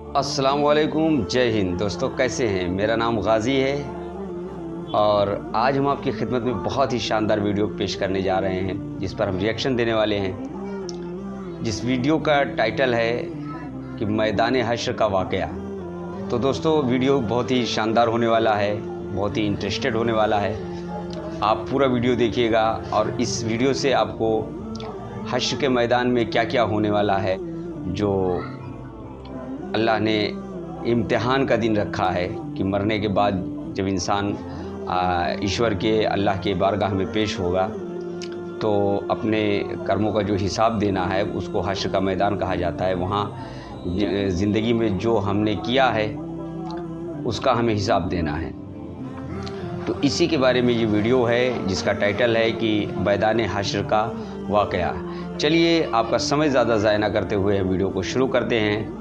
अस्सलाम वालेकुम, जय हिंद। दोस्तों कैसे हैं? मेरा नाम गाजी है और आज हम आपकी खिदमत में बहुत ही शानदार वीडियो पेश करने जा रहे हैं जिस पर हम रिएक्शन देने वाले हैं। जिस वीडियो का टाइटल है कि मैदान हश्र का वाक़या। तो दोस्तों वीडियो बहुत ही शानदार होने वाला है, बहुत ही इंटरेस्टेड होने वाला है। आप पूरा वीडियो देखिएगा और इस वीडियो से आपको हश्र के मैदान में क्या क्या होने वाला है, जो अल्लाह ने इम्तिहान का दिन रखा है कि मरने के बाद जब इंसान ईश्वर के अल्लाह के बारगाह में पेश होगा तो अपने कर्मों का जो हिसाब देना है उसको हश्र का मैदान कहा जाता है। वहाँ ज़िंदगी में जो हमने किया है उसका हमें हिसाब देना है। तो इसी के बारे में ये वीडियो है जिसका टाइटल है कि मैदान हश्र का वाक़या। चलिए आपका समय ज़्यादा ज़ाया ना करते हुए हम वीडियो को शुरू करते हैं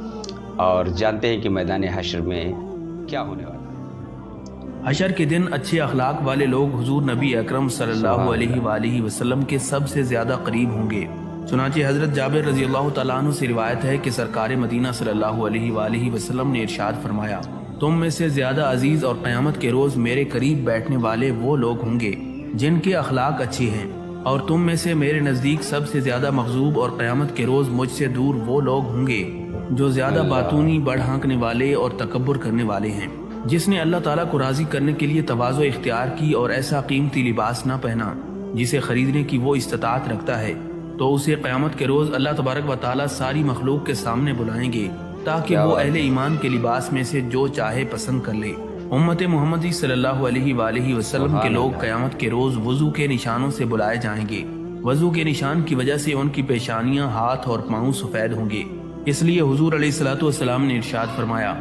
और जानते हैं कि मैदान हश्र में क्या होने वाला है। हशर के दिन अच्छे अखलाक वाले लोग हुजूर नबी अकरम सल्लल्लाहु अलैहि वसल्लम के सबसे ज्यादा करीब होंगे। चुनांचे हजरत जाबिर रज़ी अल्लाह तआला अन्हु से रिवायत है कि सरकार मदीना सल्लल्लाहु अलैहि वसल्लम ने इरशाद फरमाया, तुम में से ज्यादा अजीज और क़यामत के रोज मेरे करीब बैठने वाले वो लोग होंगे जिनके अखलाक अच्छे हैं, और तुम में से मेरे नज़दीक सबसे ज्यादा मखजूब और क़यामत के रोज मुझसे दूर वो लोग होंगे जो ज्यादा बातूनी, बढ़ हाँकने वाले और तकब्बुर करने वाले हैं। जिसने अल्लाह ताला को राजी करने के लिए तवाज़ो इख्तियार की और ऐसा कीमती लिबास ना पहना जिसे खरीदने की वो इस्तात रखता है, तो उसे क़यामत के रोज अल्लाह तबारक व ताला सारी मखलूक के सामने बुलाएंगे ताकि वो अहले ईमान के लिबास में से जो चाहे पसंद कर ले। उम्मत मोहम्मदी सल्लल्लाहु अलैहि वसल्लम के लोग क़यामत के रोज वजू के निशानों से बुलाए जाएंगे। वजू के निशान की वजह से उनकी पेशानियां, हाथ और पाँव सफ़ेद होंगे। इसलिए हुजूर अलैहिस्सलातु वस्सलाम ने इरशाद फरमाया,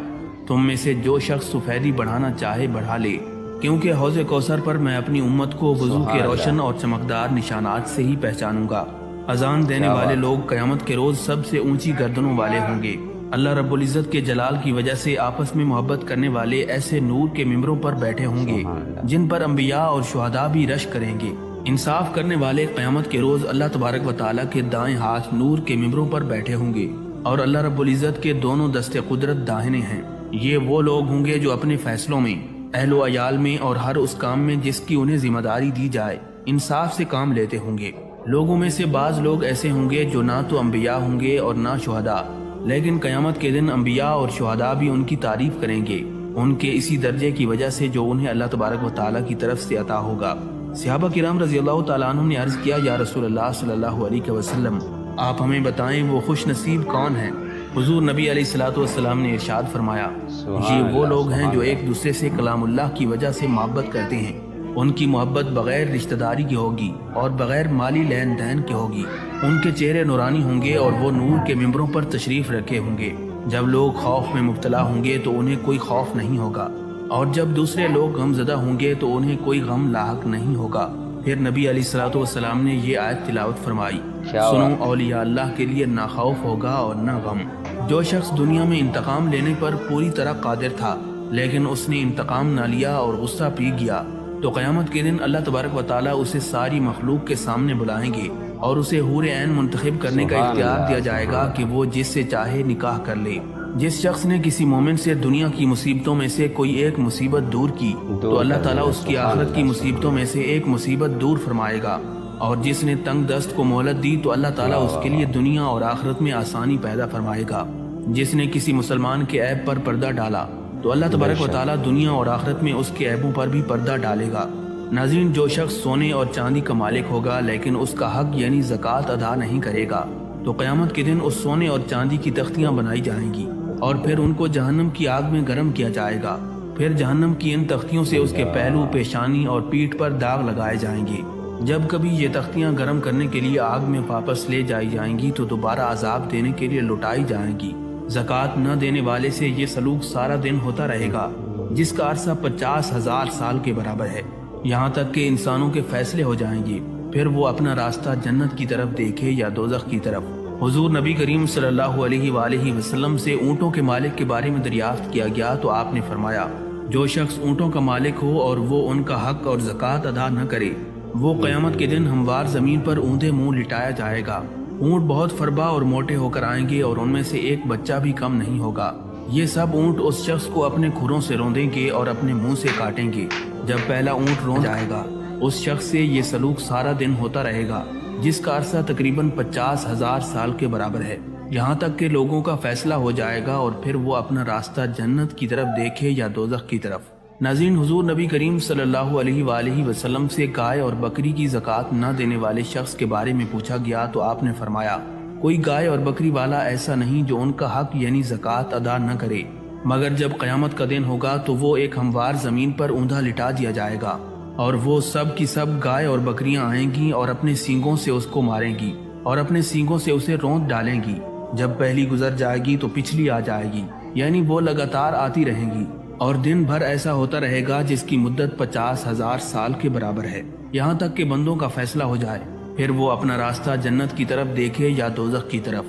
तुम में से जो शख्स सफ़ेदी बढ़ाना चाहे बढ़ा ले, क्योंकि हौज़ कौसर पर मैं अपनी उम्मत को वजू के रोशन और चमकदार निशानात से ही पहचानूंगा। अजान देने वाले लोग क़यामत के रोज सबसे ऊंची गर्दनों वाले होंगे। अल्लाह रब्बुल इज़्ज़त के जलाल की वजह से आपस में मोहब्बत करने वाले ऐसे नूर के मिंबरों पर बैठे होंगे जिन पर अंबिया और शुहदा भी रश करेंगे। इंसाफ करने वाले क़यामत के रोज अल्लाह तबारक व तआला के दाएं हाथ नूर के मिंबरों पर बैठे होंगे और अल्लाह रब्बुल इज़्ज़त के दोनों दस्ते कुदरत दाहिने हैं। ये वो लोग होंगे जो अपने फैसलों में, अहलो अयाल में और हर उस काम में जिसकी उन्हें जिम्मेदारी दी जाए इंसाफ से काम लेते होंगे। लोगों में से बाज लोग ऐसे होंगे जो ना तो अंबिया होंगे और ना शुहदा, लेकिन क़यामत के दिन अंबिया और शुहदा भी उनकी तारीफ करेंगे उनके इसी दर्जे की वजह से जो उन्हें अल्लाह तबारक व तआला की तरफ से अता होगा। सहाबा किराम रज़ी अल्लाह तआला अन्हुम ने अर्ज़ किया, या रसूलल्लाह सल्लल्लाहु अलैहि वसल्लम, आप हमें बताएं वो खुश नसीब कौन है? हुजूर नबी अलैहिस्सलातु वस्सलाम ने इरशाद फरमाया, ये वो लोग हैं जो एक दूसरे से कलामुल्लाह की वजह से मोहब्बत करते हैं। उनकी मोहब्बत बगैर रिश्तेदारी की होगी और बगैर माली लेन देन की होगी। उनके चेहरे नूरानी होंगे और वो नूर के मिंबरों पर तशरीफ रखे होंगे। जब लोग खौफ में मुब्तला होंगे तो उन्हें कोई खौफ नहीं होगा, और जब दूसरे लोग गमज़दा होंगे तो उन्हें कोई गम लाहक नहीं होगा। फिर नबी अलैहिस्सलातु वस्सलाम ने ये आयत तिलावत फरमाई, सुनो औलिया अल्लाह के लिए ना खौफ होगा और ना गम। जो शख्स दुनिया में इंतकाम लेने पर पूरी तरह कादिर था लेकिन उसने इंतकाम ना लिया और गुस्सा पी गया, तो क़यामत के दिन अल्लाह तबारक व तआला उसे सारी मखलूक के सामने बुलाएंगे और उसे हूर ऐन मुंतखब करने का इख्तियार दिया जाएगा कि वो जिससे चाहे निकाह कर ले। जिस शख्स ने किसी मोमिन से दुनिया की मुसीबतों में से कोई एक मुसीबत दूर की तो अल्लाह ताला उसकी आखिरत की मुसीबतों में से एक मुसीबत दूर फरमाएगा, और जिसने तंग दस्त को मोहलत दी तो अल्लाह ताला उसके लिए दुनिया और आखिरत में आसानी पैदा फरमाएगा। जिसने किसी मुसलमान के ऐब पर पर्दा डाला तो अल्लाह तबारक व तआला दुनिया और आखिरत में उसके ऐबों पर भी पर्दा डालेगा। नाज़रीन, जो शख्स सोने और चांदी का मालिक होगा लेकिन उसका हक यानी ज़कात अदा नहीं करेगा तो क़यामत के दिन उस सोने और चांदी की तख्तियाँ बनाई जाएंगी और फिर उनको जहन्नम की आग में गर्म किया जाएगा। फिर जहन्नम की इन तख्तियों से उसके पहलू, पेशानी और पीठ पर दाग लगाए जाएंगे। जब कभी ये तख्तियाँ गर्म करने के लिए आग में वापस ले जाई जाएंगी तो दोबारा अजाब देने के लिए लुटाई जाएंगी। ज़कात न देने वाले से ये सलूक सारा दिन होता रहेगा जिसका अरसा 50,000 साल के बराबर है, यहाँ तक कि इंसानों के फैसले हो जाएंगे। फिर वो अपना रास्ता जन्नत की तरफ देखे या दोज़ख की तरफ। हुजूर नबी करीम सल्लल्लाहु अलैहि वसल्लम से ऊँटों के मालिक के बारे में दरियाफ्त किया गया तो आपने फरमाया, जो शख्स ऊँटों का मालिक हो और वो उनका हक और ज़कात अदा न करे, वो क़यामत के दिन हमवार ज़मीन पर ऊँधे मुँह लिटाया जाएगा। ऊँट बहुत फरबा और मोटे होकर आएंगे और उनमें से एक बच्चा भी कम नहीं होगा। یہ سب اونٹ اس شخص کو اپنے کھروں سے روندیں گے اور اپنے منہ سے کاٹیں گے۔ جب پہلا اونٹ روند جائے گا اس شخص سے یہ سلوک سارا دن ہوتا رہے گا، جس کا عرصہ تقریباً 50,000 سال کے برابر ہے، یہاں تک کہ لوگوں کا فیصلہ ہو جائے گا اور پھر وہ اپنا راستہ جنت کی طرف دیکھے یا دوزخ کی طرف۔ ناظرین، حضور نبی کریم صلی اللہ علیہ وآلہ وسلم سے گائے اور بکری کی زکوٰۃ نہ دینے والے شخص کے بارے میں پوچھا گیا تو آپ نے فرمایا، کوئی گائے اور بکری والا ایسا نہیں جو ان کا حق یعنی زکوٰۃ ادا نہ کرے، مگر جب قیامت کا دن ہوگا تو وہ ایک ہموار زمین پر اوندا لٹا دیا جائے گا اور وہ سب کی سب گائے اور بکریاں آئیں گی اور اپنے سینگوں سے اس کو ماریں گی اور اپنے سینگوں سے اسے روند ڈالیں گی۔ جب پہلی گزر جائے گی تو پچھلی آ جائے گی، یعنی وہ لگاتار آتی رہیں گی اور دن بھر ایسا ہوتا رہے گا جس کی مدت 50,000 سال کے برابر ہے، یہاں تک کہ بندوں کا فیصلہ ہو جائے، پھر وہ اپنا راستہ جنت کی طرف دیکھے یا دوزخ کی طرف۔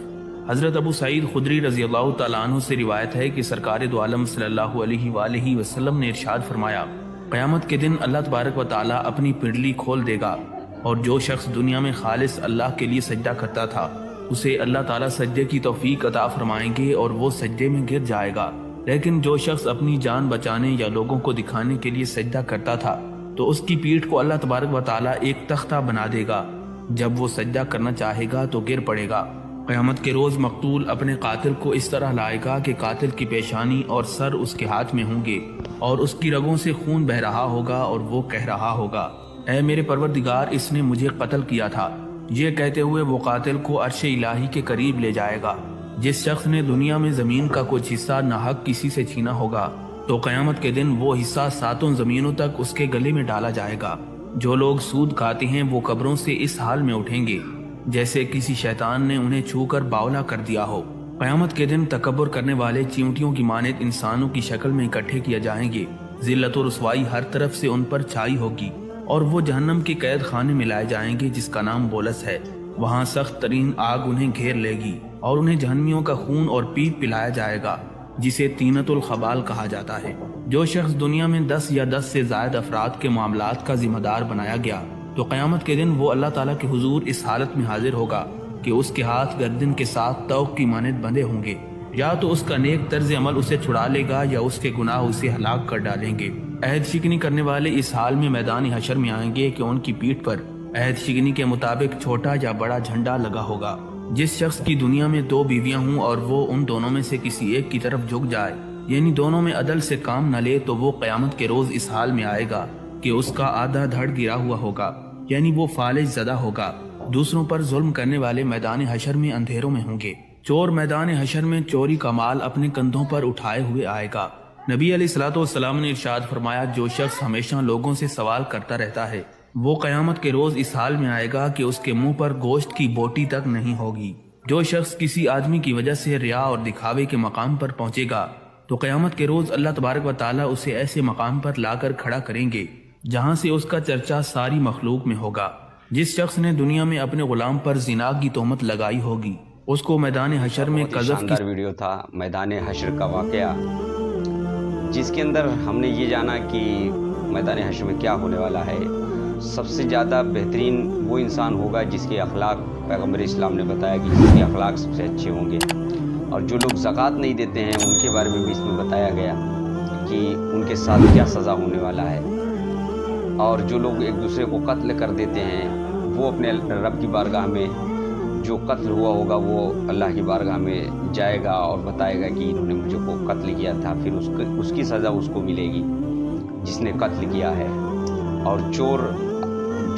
حضرت ابو سعید خدری رضی اللہ تعالیٰ عنہ سے روایت ہے کہ سرکار دو عالم صلی اللہ علیہ وآلہ وسلم نے ارشاد فرمایا، قیامت کے دن اللہ تبارک و تعالیٰ اپنی پنڈلی کھول دے گا اور جو شخص دنیا میں خالص اللہ کے لیے سجدہ کرتا تھا اسے اللہ تعالیٰ سجدے کی توفیق عطا فرمائیں گے اور وہ سجدے میں گر جائے گا، لیکن جو شخص اپنی جان بچانے یا لوگوں کو دکھانے کے لیے سجدہ کرتا تھا تو اس کی پیٹھ کو اللہ تبارک و تعالیٰ ایک تختہ بنا دے گا، جب وہ سجدہ کرنا چاہے گا تو گر پڑے گا۔ قیامت کے روز مقتول اپنے قاتل کو اس طرح لائے گا کہ قاتل کی پیشانی اور سر اس کے ہاتھ میں ہوں گے اور اس کی رگوں سے خون بہ رہا ہوگا اور وہ کہہ رہا ہوگا، اے میرے پروردگار، اس نے مجھے قتل کیا تھا۔ یہ کہتے ہوئے وہ قاتل کو عرش الہی کے قریب لے جائے گا۔ جس شخص نے دنیا میں زمین کا کچھ حصہ ناحق کسی سے چھینا ہوگا تو قیامت کے دن وہ حصہ 7 زمینوں تک اس کے گلے میں ڈالا جائے گا۔ جو لوگ سود کھاتے ہیں وہ قبروں سے اس حال میں اٹھیں گے جیسے کسی شیطان نے انہیں چھو کر باولا کر دیا ہو۔ قیامت کے دن تکبر کرنے والے چیونٹیوں کی مانند انسانوں کی شکل میں اکٹھے کیے جائیں گے، ذلت و رسوائی ہر طرف سے ان پر چھائی ہوگی اور وہ جہنم کے قید خانے میں لائے جائیں گے جس کا نام بولس ہے۔ وہاں سخت ترین آگ انہیں گھیر لے گی اور انہیں جہنمیوں کا خون اور پیپ پلایا جائے گا جسے طینۃ الخبال کہا جاتا ہے۔ جو شخص دنیا میں 10 یا 10 سے زائد افراد کے معاملات کا ذمہ دار بنایا گیا تو قیامت کے دن وہ اللہ تعالیٰ کے حضور اس حالت میں حاضر ہوگا کہ اس کے ہاتھ گردن کے ساتھ توق کی مانند بندھے ہوں گے، یا تو اس کا نیک طرز عمل اسے چھڑا لے گا یا اس کے گناہ اسے ہلاک کر ڈالیں گے۔ عہد شکنی کرنے والے اس حال میں میدان حشر میں آئیں گے کہ ان کی پیٹھ پر عہد شکنی کے مطابق چھوٹا یا بڑا جھنڈا لگا ہوگا۔ جس شخص کی دنیا میں 2 بیویاں ہوں اور وہ ان دونوں میں سے کسی ایک کی طرف جھک جائے یعنی دونوں میں عدل سے کام نہ لے تو وہ قیامت کے روز اس حال میں آئے گا کہ اس کا آدھا دھڑ گرا ہوا ہوگا، یعنی وہ فالج زدہ ہوگا۔ دوسروں پر ظلم کرنے والے میدان حشر میں اندھیروں میں ہوں گے۔ چور میدان حشر میں چوری کا مال اپنے کندھوں پر اٹھائے ہوئے آئے گا۔ نبی علیہ الصلوۃ والسلام نے ارشاد فرمایا، جو شخص ہمیشہ لوگوں سے سوال کرتا رہتا ہے وہ قیامت کے روز اس حال میں آئے گا کہ اس کے منہ پر گوشت کی بوٹی تک نہیں ہوگی۔ جو شخص کسی آدمی کی وجہ سے ریا اور دکھاوے کے مقام پر پہنچے گا تو قیامت کے روز اللہ تبارک و تعالیٰ اسے ایسے مقام پر لا کر کھڑا کریں گے جہاں سے اس کا چرچا ساری مخلوق میں ہوگا۔ جس شخص نے دنیا میں اپنے غلام پر زنا کی تہمت لگائی ہوگی اس کو میدان حشر میں قذف کی۔ ویڈیو تھا میدان حشر کا واقعہ، جس کے اندر ہم نے یہ جانا کہ میدان حشر میں کیا ہونے والا ہے۔ سب سے زیادہ بہترین وہ انسان ہوگا جس کے اخلاق، پیغمبر اسلام نے بتایا کہ جس کے اخلاق سب سے اچھے ہوں گے، اور جو لوگ زکوٰۃ نہیں دیتے ہیں ان کے بارے میں بھی اس میں بتایا گیا کہ ان کے ساتھ کیا سزا ہونے والا ہے، اور جو لوگ ایک دوسرے کو قتل کر دیتے ہیں وہ اپنے رب کی بارگاہ میں، جو قتل ہوا ہوگا وہ اللہ کی بارگاہ میں جائے گا اور بتائے گا کہ انہوں نے مجھے کو قتل کیا تھا، پھر اس کی سزا اس کو ملے گی جس نے قتل کیا ہے۔ اور چور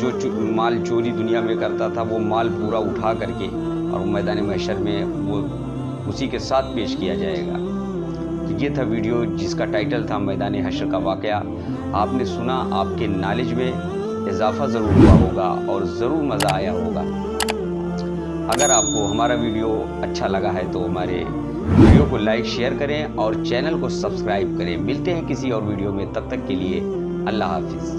جو مال چوری دنیا میں کرتا تھا وہ مال پورا اٹھا کر کے اور میدان محشر میں وہ اسی کے ساتھ پیش کیا جائے گا۔ یہ تھا ویڈیو جس کا ٹائٹل تھا میدان حشر کا واقعہ۔ آپ نے سنا، آپ کے نالج میں اضافہ ضرور ہوا ہوگا اور ضرور مزہ آیا ہوگا۔ اگر آپ کو ہمارا ویڈیو اچھا لگا ہے تو ہمارے ویڈیو کو لائک شیئر کریں اور چینل کو سبسکرائب کریں۔ ملتے ہیں کسی اور ویڈیو میں، تب تک کے لیے اللہ حافظ۔